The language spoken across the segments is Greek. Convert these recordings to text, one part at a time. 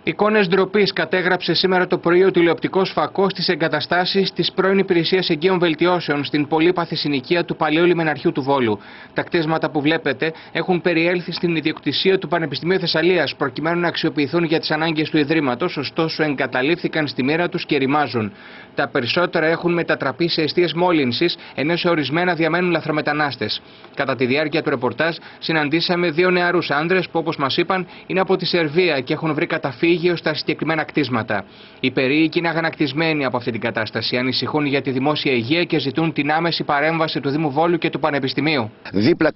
Εικόνες ντροπής κατέγραψε σήμερα το πρωί ο τηλεοπτικός φακός στις εγκαταστάσεις της πρώην Υπηρεσίας Εγκαίων Βελτιώσεων στην πολύπαθη συνοικία του παλαιού λιμεναρχείου του Βόλου. Τα κτίσματα που βλέπετε έχουν περιέλθει στην ιδιοκτησία του Πανεπιστημίου Θεσσαλίας προκειμένου να αξιοποιηθούν για τις ανάγκες του Ιδρύματος, ωστόσο εγκαταλείφθηκαν στη μοίρα τους και ρημάζουν. Τα περισσότερα έχουν μετατραπεί σε εστίες μόλυνσης, ενώ σε ορισμένα διαμένουν λαθρομετανάστες. Κατά τη διάρκεια του ρεπορτάζ, συναντήσαμε δύο νεαρούς άντρες που, όπως μας είπαν, είναι από τη Σερβία και έχουν βρει καταφύγιο στα συγκεκριμένα κτίσματα. Οι περίοικοι είναι αγανακτισμένοι από αυτή την κατάσταση, ανησυχούν για τη δημόσια υγεία και ζητούν την άμεση παρέμβαση του Δήμου Βόλου και του Πανεπιστημίου. Δίπλα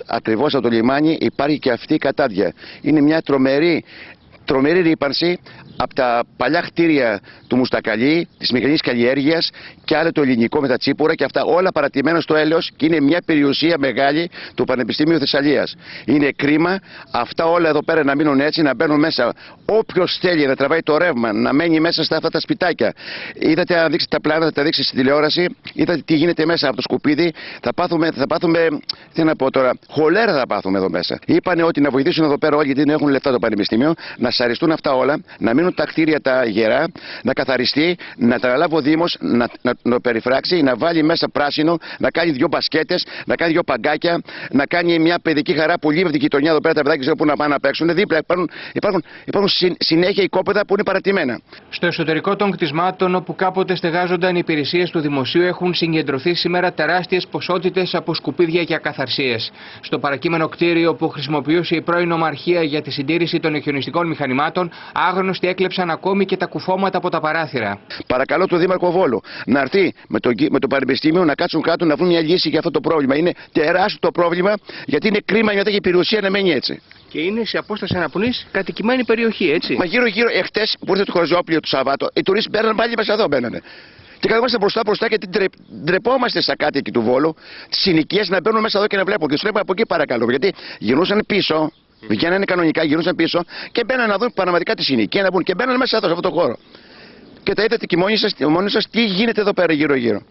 ακριβώς από το λιμάνι υπάρχει και αυτή η κατάδια. Είναι μια τρομερή ρύπανση από τα παλιά κτίρια του Μουστακαλή, της μικρής καλλιέργειας και άλλο το ελληνικό με τα τσίπουρα και αυτά όλα παρατημένα στο έλεος και είναι μια περιουσία μεγάλη του Πανεπιστημίου Θεσσαλίας. Είναι κρίμα αυτά όλα εδώ πέρα να μείνουν έτσι, να μπαίνουν μέσα. Όποιος θέλει να τραβάει το ρεύμα, να μένει μέσα στα αυτά τα σπιτάκια. Είδατε, αν δείξετε τα πλάνα, θα τα δείξει στη τηλεόραση, είδατε τι γίνεται μέσα από το σκουπίδι. Θα πάθουμε, τι να πω τώρα, χολέρα θα πάθουμε εδώ μέσα. Είπανε ότι να βοηθήσουν εδώ πέρα όλοι γιατί δεν έχουν λεφτά το Πανεπιστήμιο, να σαριστούν αυτά όλα, να μείνουν τα κτίρια τα γερά, να καθαριστεί, να τα λάβει ο Δήμος, να περιφράξει, να βάλει μέσα πράσινο, να κάνει δύο μπασκέτες, να κάνει δύο παγκάκια, να κάνει μια παιδική χαρά που λείπει από την γειτονιά εδώ πέρα. Τα παιδάκια ξέρουν πού να πάνε να παίξουν. Δίπλα υπάρχουν συνέχεια οικόπεδα που είναι παρατημένα. Στο εσωτερικό των κτισμάτων, όπου κάποτε στεγάζονταν οι υπηρεσίες του Δημοσίου, έχουν συγκεντρωθεί σήμερα τεράστιες ποσότητες από σκουπίδια και ακαθαρσίες. Στο παρακείμενο κτίριο που χρησιμοποιούσε η πρώην Ομαρχία για τη συντήρηση των χιονιστικών μηχανημάτων, άγνωστοι έκλεψαν ακόμη και τα κουφώματα από τα παράθυρα. Παρακαλώ τον Δήμαρχο Βόλου να έρθει με το Πανεπιστήμιο να κάτσουν κάτω να βρουν μια λύση για αυτό το πρόβλημα. Είναι τεράστιο το πρόβλημα γιατί είναι κρίμα για τέτοια περιουσία να μένει έτσι. Και είναι σε απόσταση αναπνοής κατοικημένη περιοχή, έτσι. Μα γύρω-γύρω, εχθές που ήρθε το Χωριζόπλιο το Σαββάτο, οι τουρίστες μπαίναν πάλι μέσα εδώ μπαίνανε. Και καθόμαστε μπροστά γιατί ντρεπόμαστε στα κάτοικοι του Βόλου, τις συνοικίες να μπαίνουν μέσα εδώ και να βλέπουν. Και του βλέπουμε από εκεί παρακαλώ. Γιατί γυρνούσαν πίσω, βγαίνανε κανονικά, γυρνούσαν πίσω και μπαίνανε να δουν πραγματικά τη συνοικία να μπουν. Και μπαίνανε μέσα εδώ σε αυτό το χώρο. Και τα είδατε και μόνοι σας τι γίνεται εδώ πέρα γύρω-γύρω.